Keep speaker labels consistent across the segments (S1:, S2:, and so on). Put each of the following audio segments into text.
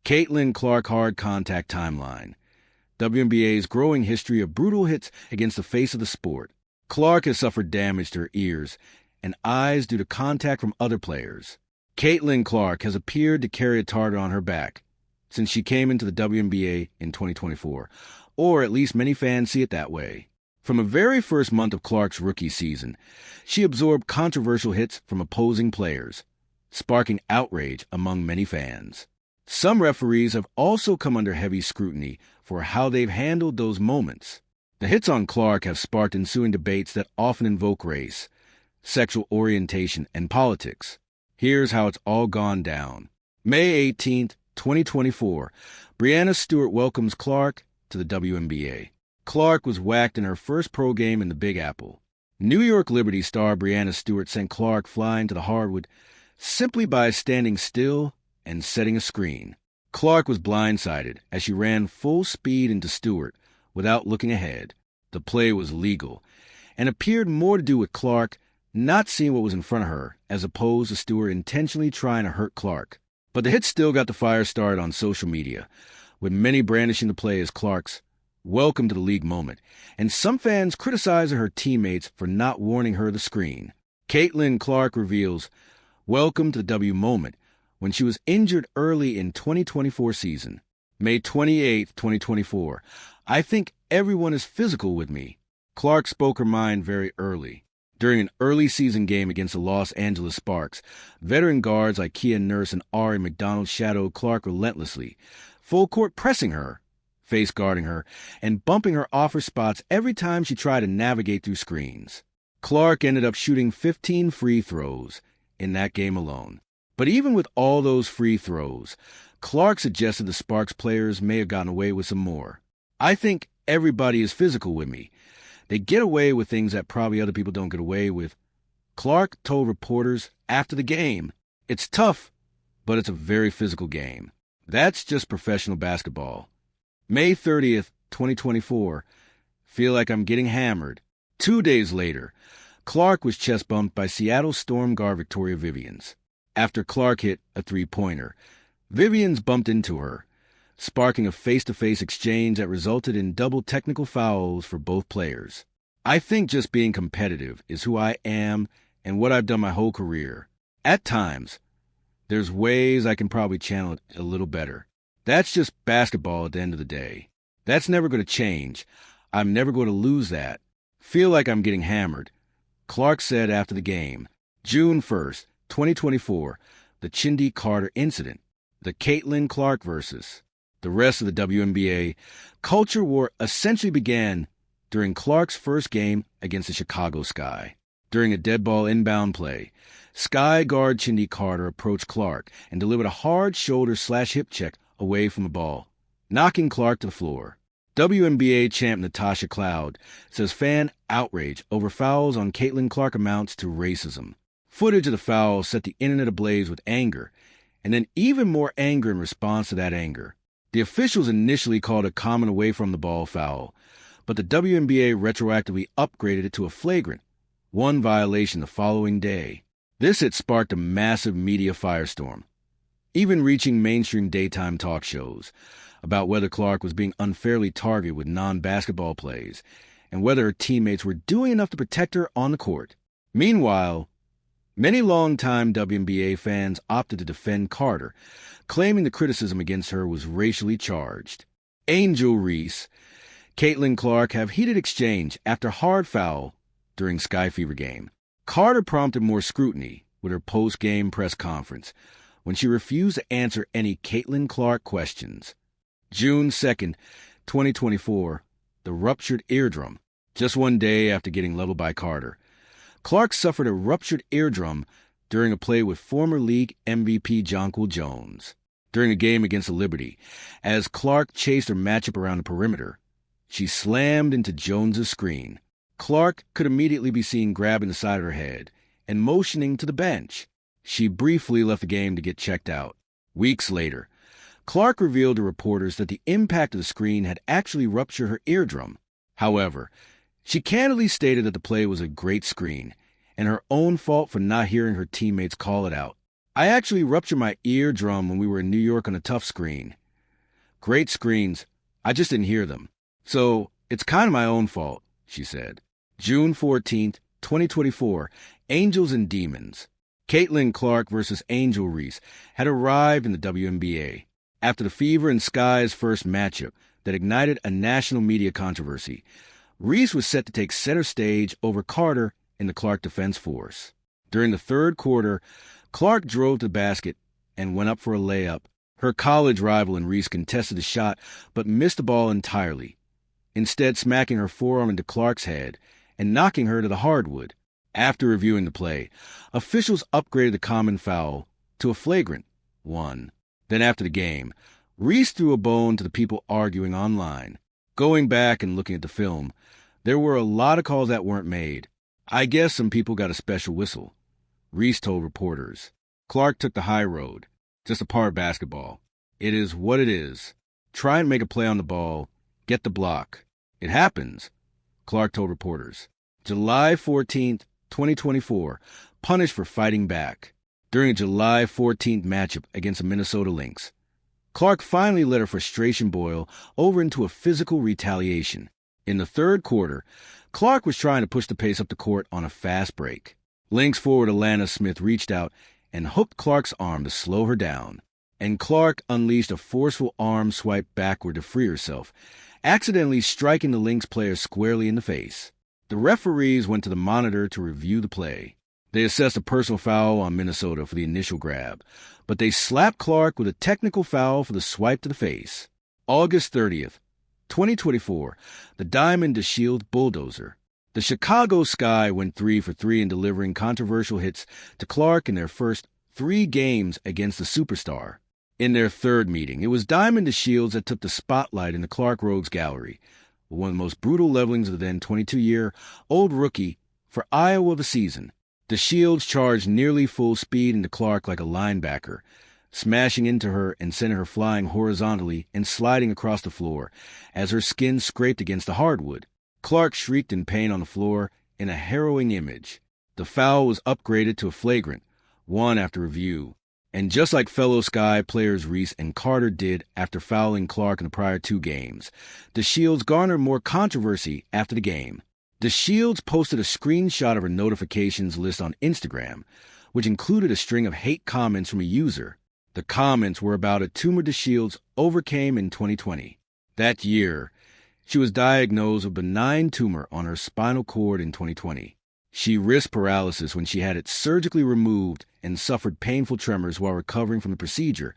S1: Caitlin Clark hard contact timeline. WNBA's growing history of brutal hits against the face of the sport. Clark has suffered damage to her ears and eyes due to contact from other players. Caitlin Clark has appeared to carry a target on her back since she came into the WNBA in 2024, or at least many fans see it that way. From the very first month of Clark's rookie season, she absorbed controversial hits from opposing players, sparking outrage among many fans. Some referees have also come under heavy scrutiny for how they've handled those moments. The hits on Clark have sparked ensuing debates that often invoke race, sexual orientation, and politics. Here's how it's all gone down. May 18th, 2024, Breanna Stewart welcomes Clark to the WNBA. Clark was whacked in her first pro game in the Big Apple. New York Liberty star Breanna Stewart sent Clark flying to the hardwood simply by standing still and setting a screen. Clark was blindsided as she ran full speed into Stewart without looking ahead. The play was legal and appeared more to do with Clark not seeing what was in front of her as opposed to Stewart intentionally trying to hurt Clark. But the hit still got the fire started on social media, with many brandishing the play as Clark's welcome to the league moment, and some fans criticizing her teammates for not warning her the screen. Caitlin Clark reveals, welcome to the W moment, when she was injured early in 2024 season. May 28, 2024. I think everyone is physical with me. Clark spoke her mind very early. During an early season game against the Los Angeles Sparks, veteran guards like Kia Nurse and Ari McDonald shadowed Clark relentlessly, full court pressing her, face guarding her, and bumping her off her spots every time she tried to navigate through screens. Clark ended up shooting 15 free throws in that game alone. But even with all those free throws, Clark suggested the Sparks players may have gotten away with some more. I think everybody is physical with me. They get away with things that probably other people don't get away with. Clark told reporters after the game, it's tough, but it's a very physical game. That's just professional basketball. May 30th, 2024. Feel like I'm getting hammered. 2 days later, Clark was chest bumped by Seattle Storm guard Victoria Vivians. After Clark hit a three-pointer, Vivians bumped into her, sparking a face-to-face exchange that resulted in double technical fouls for both players. I think just being competitive is who I am and what I've done my whole career. At times, there's ways I can probably channel it a little better. That's just basketball at the end of the day. That's never going to change. I'm never going to lose that. Feel like I'm getting hammered. Clark said after the game. June 1st, 2024, the Chindy Carter incident. The Caitlin Clark versus the rest of the WNBA. Culture war essentially began during Clark's first game against the Chicago Sky. During a dead ball inbound play, Sky guard Chindy Carter approached Clark and delivered a hard shoulder/hip check away from the ball, knocking Clark to the floor. WNBA champ Natasha Cloud says fan outrage over fouls on Caitlin Clark amounts to racism. Footage of the foul set the internet ablaze with anger, and then even more anger in response to that anger. The officials initially called a common away from the ball foul, but the WNBA retroactively upgraded it to a flagrant, one violation the following day. This hit sparked a massive media firestorm, even reaching mainstream daytime talk shows, about whether Clark was being unfairly targeted with non-basketball plays, and whether her teammates were doing enough to protect her on the court. Meanwhile, many longtime WNBA fans opted to defend Carter, claiming the criticism against her was racially charged. Angel Reese, Caitlin Clark have heated exchange after hard foul during Sky Fever game. Carter prompted more scrutiny with her post-game press conference when she refused to answer any Caitlin Clark questions. June 2nd, 2024, the ruptured eardrum. Just 1 day after getting leveled by Carter, Clark suffered a ruptured eardrum during a play with former league MVP Jonquil Jones. During a game against the Liberty, as Clark chased her matchup around the perimeter, she slammed into Jones's screen. Clark could immediately be seen grabbing the side of her head and motioning to the bench. She briefly left the game to get checked out. Weeks later, Clark revealed to reporters that the impact of the screen had actually ruptured her eardrum. However, she candidly stated that the play was a great screen and her own fault for not hearing her teammates call it out. I actually ruptured my eardrum when we were in New York on a tough screen. Great screens. I just didn't hear them. So it's kind of my own fault, she said. June 14th, 2024, Angels and Demons. Caitlin Clark versus Angel Reese had arrived in the WNBA after the Fever and Sky's first matchup that ignited a national media controversy. Reese was set to take center stage over Carter in the Clark defense force. During the third quarter, Clark drove to the basket and went up for a layup. Her college rival and Reese contested the shot but missed the ball entirely, instead smacking her forearm into Clark's head and knocking her to the hardwood. After reviewing the play, officials upgraded the common foul to a flagrant one. Then after the game, Reese threw a bone to the people arguing online. Going back and looking at the film, there were a lot of calls that weren't made. I guess some people got a special whistle, Reese told reporters. Clark took the high road. Just a part of basketball. It is what it is. Try and make a play on the ball. Get the block. It happens, Clark told reporters. July 14th, 2024, punished for fighting back. During a July 14th matchup against the Minnesota Lynx, Clark finally let her frustration boil over into a physical retaliation. In the third quarter, Clark was trying to push the pace up the court on a fast break. Lynx forward Alana Smith reached out and hooked Clark's arm to slow her down, and Clark unleashed a forceful arm swipe backward to free herself, accidentally striking the Lynx player squarely in the face. The referees went to the monitor to review the play. They assessed a personal foul on Minnesota for the initial grab, but they slapped Clark with a technical foul for the swipe to the face. August 30th, 2024, the Diamond DeShield bulldozer. The Chicago Sky went 3 for 3 in delivering controversial hits to Clark in their first 3 games against the superstar. In their third meeting, it was Diamond DeShields that took the spotlight in the Clark Rogues gallery, one of the most brutal levelings of the then 22-year-old rookie for Iowa of the season. DeShields charged nearly full speed into Clark like a linebacker, smashing into her and sending her flying horizontally and sliding across the floor as her skin scraped against the hardwood. Clark shrieked in pain on the floor in a harrowing image. The foul was upgraded to a flagrant one after review. And just like fellow Sky players Reese and Carter did after fouling Clark in the prior 2 games, DeShields garnered more controversy after the game. DeShields posted a screenshot of her notifications list on Instagram, which included a string of hate comments from a user. The comments were about a tumor DeShields overcame in 2020. That year, she was diagnosed with a benign tumor on her spinal cord in 2020. She risked paralysis when she had it surgically removed and suffered painful tremors while recovering from the procedure,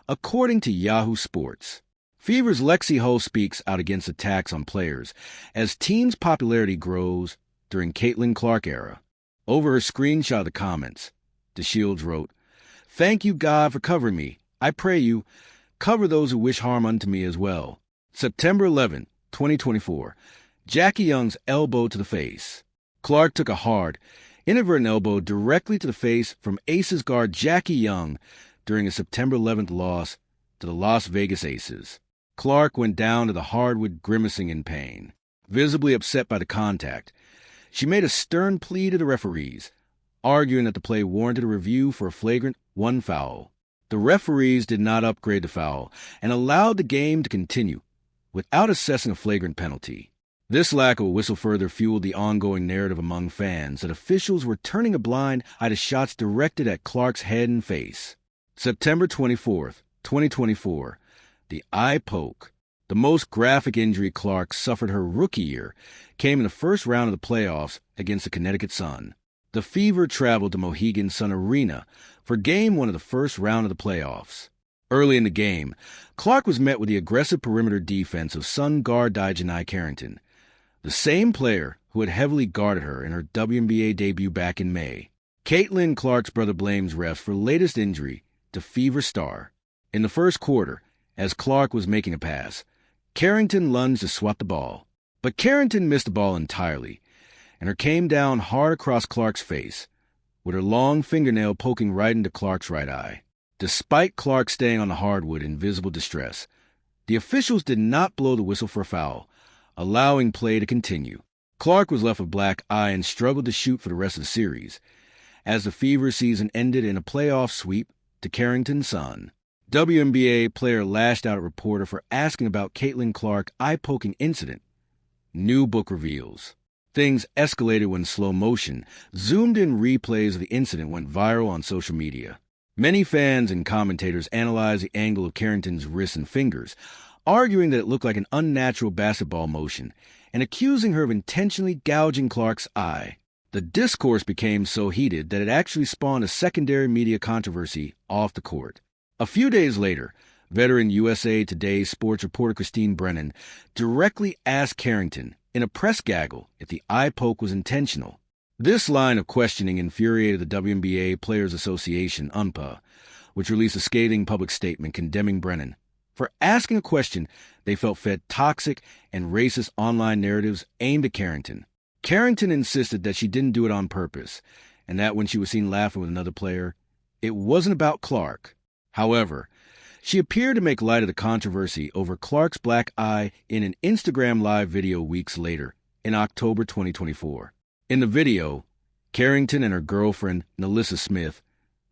S1: according to Yahoo Sports. Fever's Lexi Hull speaks out against attacks on players as team's popularity grows during Caitlin Clark era. Over her screenshot of the comments, DeShields wrote, "Thank you, God, for covering me. I pray you, cover those who wish harm unto me as well." September 11, 2024, Jackie Young's elbow to the face. Clark took a hard, inadvertent elbow directly to the face from Aces guard Jackie Young during a September 11th loss to the Las Vegas Aces. Clark went down to the hardwood grimacing in pain. Visibly upset by the contact, she made a stern plea to the referees, arguing that the play warranted a review for a flagrant 1 foul. The referees did not upgrade the foul and allowed the game to continue without assessing a flagrant penalty. This lack of a whistle further fueled the ongoing narrative among fans that officials were turning a blind eye to shots directed at Clark's head and face. September 24th, 2024, the eye poke. The most graphic injury Clark suffered her rookie year came in the first round of the playoffs against the Connecticut Sun. The Fever traveled to Mohegan Sun Arena for Game 1 of the first round of the playoffs. Early in the game, Clark was met with the aggressive perimeter defense of Sun guard Dijanai Carrington, the same player who had heavily guarded her in her WNBA debut back in May. Caitlin Clark's brother blames refs for latest injury to Fever star. In the first quarter, as Clark was making a pass, Carrington lunged to swat the ball. But Carrington missed the ball entirely, and her came down hard across Clark's face, with her long fingernail poking right into Clark's right eye. Despite Clark staying on the hardwood in visible distress, the officials did not blow the whistle for a foul, allowing play to continue. Clark was left with black eye and struggled to shoot for the rest of the series, as the Fever season ended in a playoff sweep to Carrington's Sun. WNBA player lashed out at reporter for asking about Caitlin Clark's eye-poking incident. New book reveals. Things escalated when slow motion, zoomed-in replays of the incident went viral on social media. Many fans and commentators analyzed the angle of Carrington's wrists and fingers, arguing that it looked like an unnatural basketball motion, and accusing her of intentionally gouging Clark's eye. The discourse became so heated that it actually spawned a secondary media controversy off the court. A few days later, veteran USA Today sports reporter Christine Brennan directly asked Carrington in a press gaggle if the eye poke was intentional. This line of questioning infuriated the WNBA Players Association, UNPA, which released a scathing public statement condemning Brennan for asking a question they felt fed toxic and racist online narratives aimed at Carrington. Carrington insisted that she didn't do it on purpose, and that when she was seen laughing with another player, it wasn't about Clark. However, she appeared to make light of the controversy over Clark's black eye in an Instagram Live video weeks later, in October 2024. In the video, Carrington and her girlfriend, Nalissa Smith,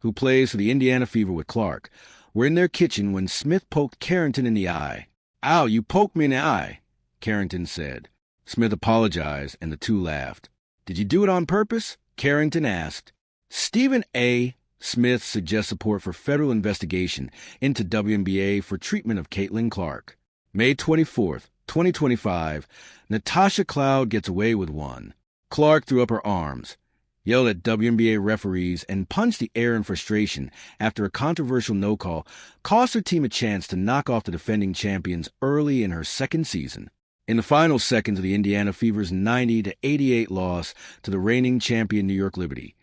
S1: who plays for the Indiana Fever with Clark, were in their kitchen when Smith poked Carrington in the eye. "Ow, you poked me in the eye," Carrington said. Smith apologized, and the two laughed. "Did you do it on purpose?" Carrington asked. Stephen A. Smith suggests support for federal investigation into WNBA for treatment of Caitlin Clark. May 24th, 2025, Natasha Cloud gets away with one. Clark threw up her arms, yelled at WNBA referees, and punched the air in frustration after a controversial no-call cost her team a chance to knock off the defending champions early in her second season. In the final seconds of the Indiana Fever's 90-88 loss to the reigning champion New York Liberty,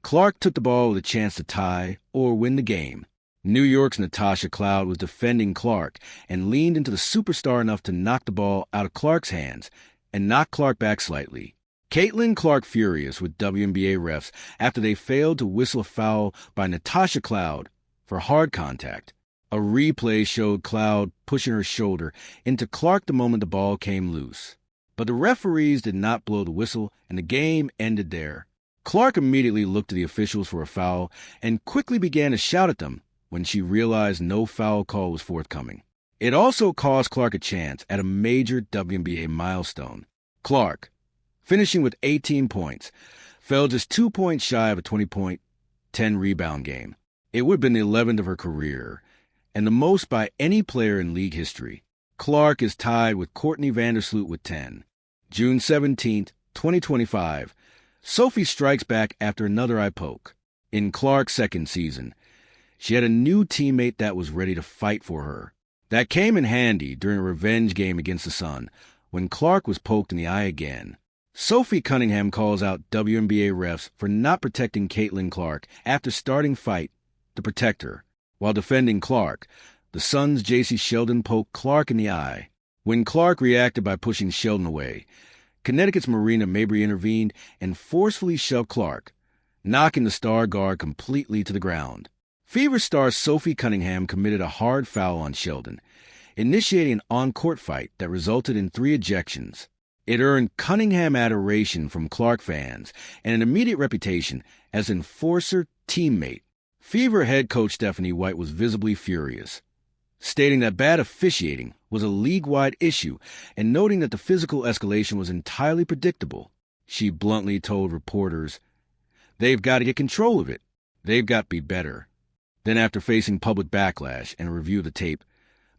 S1: Clark took the ball with a chance to tie or win the game. New York's Natasha Cloud was defending Clark and leaned into the superstar enough to knock the ball out of Clark's hands and knock Clark back slightly. Caitlin Clark furious with WNBA refs after they failed to whistle a foul by Natasha Cloud for hard contact. A replay showed Cloud pushing her shoulder into Clark the moment the ball came loose. But the referees did not blow the whistle, and the game ended there. Clark immediately looked to the officials for a foul and quickly began to shout at them when she realized no foul call was forthcoming. It also cost Clark a chance at a major WNBA milestone. Clark, finishing with 18 points, fell just 2 points shy of a 20-point, 10-rebound game. It would have been the 11th of her career, and the most by any player in league history. Clark is tied with Courtney Vandersloot with 10. June 17th, 2025, Sophie strikes back after another eye poke. In Clark's second season, she had a new teammate that was ready to fight for her. That came in handy during a revenge game against the Sun, when Clark was poked in the eye again. Sophie Cunningham calls out WNBA refs for not protecting Caitlin Clark after starting fight to protect her. While defending Clark, the Suns' J.C. Sheldon poked Clark in the eye. When Clark reacted by pushing Sheldon away, Connecticut's Marina Mabry intervened and forcefully shoved Clark, knocking the star guard completely to the ground. Fever star Sophie Cunningham committed a hard foul on Sheldon, initiating an on-court fight that resulted in 3 ejections. It earned Cunningham adoration from Clark fans and an immediate reputation as an enforcer teammate. Fever head coach Stephanie White was visibly furious, stating that bad officiating was a league-wide issue and noting that the physical escalation was entirely predictable. She bluntly told reporters, "They've got to get control of it. They've got to be better." Then, after facing public backlash and a review of the tape,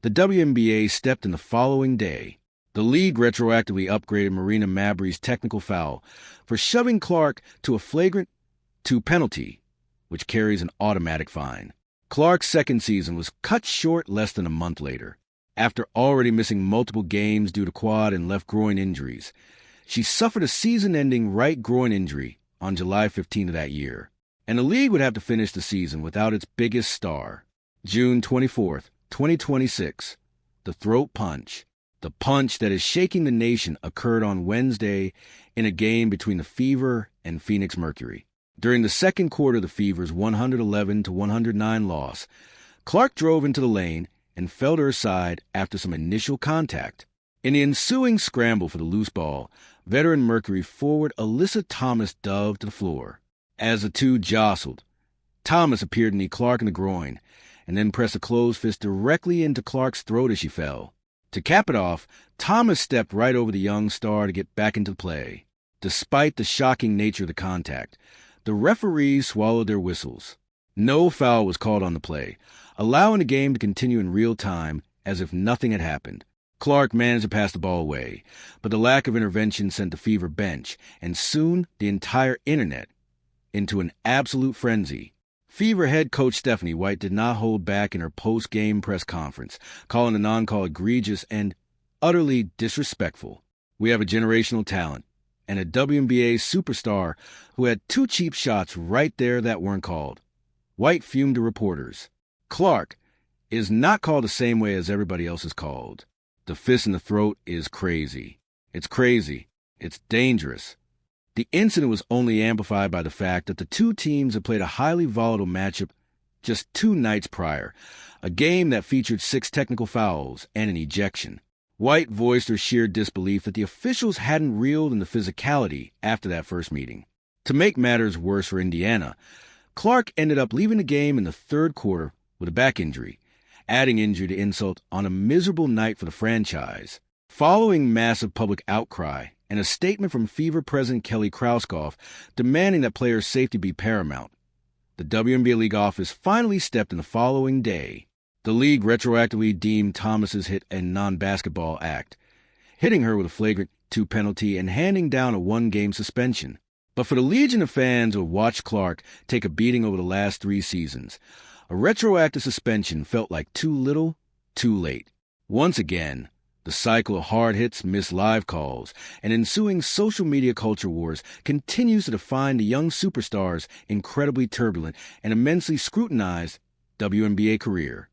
S1: the WNBA stepped in the following day. The league retroactively upgraded Marina Mabry's technical foul for shoving Clark to a flagrant 2 penalty, which carries an automatic fine. Clark's second season was cut short less than a month later. After already missing multiple games due to quad and left groin injuries, she suffered a season-ending right groin injury on July 15th of that year, and the league would have to finish the season without its biggest star. June 24th, 2026, the throat punch. The punch that is shaking the nation occurred on Wednesday in a game between the Fever and Phoenix Mercury. During the second quarter of the Fever's 111-109 loss, Clark drove into the lane and fell to her side after some initial contact. In the ensuing scramble for the loose ball, veteran Mercury forward Alyssa Thomas dove to the floor. As the two jostled, Thomas appeared to knee Clark in the groin, and then pressed a closed fist directly into Clark's throat as she fell. To cap it off, Thomas stepped right over the young star to get back into play. Despite the shocking nature of the contact, the referees swallowed their whistles. No foul was called on the play, allowing the game to continue in real time as if nothing had happened. Clark managed to pass the ball away, but the lack of intervention sent the Fever bench, and soon the entire internet, into an absolute frenzy. Fever head coach Stephanie White did not hold back in her post-game press conference, calling the non-call egregious and utterly disrespectful. We have a generational talent and a WNBA superstar who had two cheap shots right there that weren't called. White fumed to reporters. Clark is not called the same way as everybody else is called. The fist in the throat is crazy. It's crazy. It's dangerous. The incident was only amplified by the fact that the two teams had played a highly volatile matchup just 2 nights prior, a game that featured 6 technical fouls and an ejection. White voiced her sheer disbelief that the officials hadn't reeled in the physicality after that first meeting. To make matters worse for Indiana, Clark ended up leaving the game in the third quarter with a back injury, adding injury to insult on a miserable night for the franchise. Following massive public outcry and a statement from Fever President Kelly Krauskopf demanding that players' safety be paramount, the WNBA League office finally stepped in the following day. The league retroactively deemed Thomas's hit a non-basketball act, hitting her with a flagrant 2 penalty and handing down a 1-game suspension. But for the legion of fans who have watched Clark take a beating over the last 3 seasons, a retroactive suspension felt like too little, too late. Once again, the cycle of hard hits, missed live calls, and ensuing social media culture wars continues to define the young superstar's incredibly turbulent and immensely scrutinized WNBA career.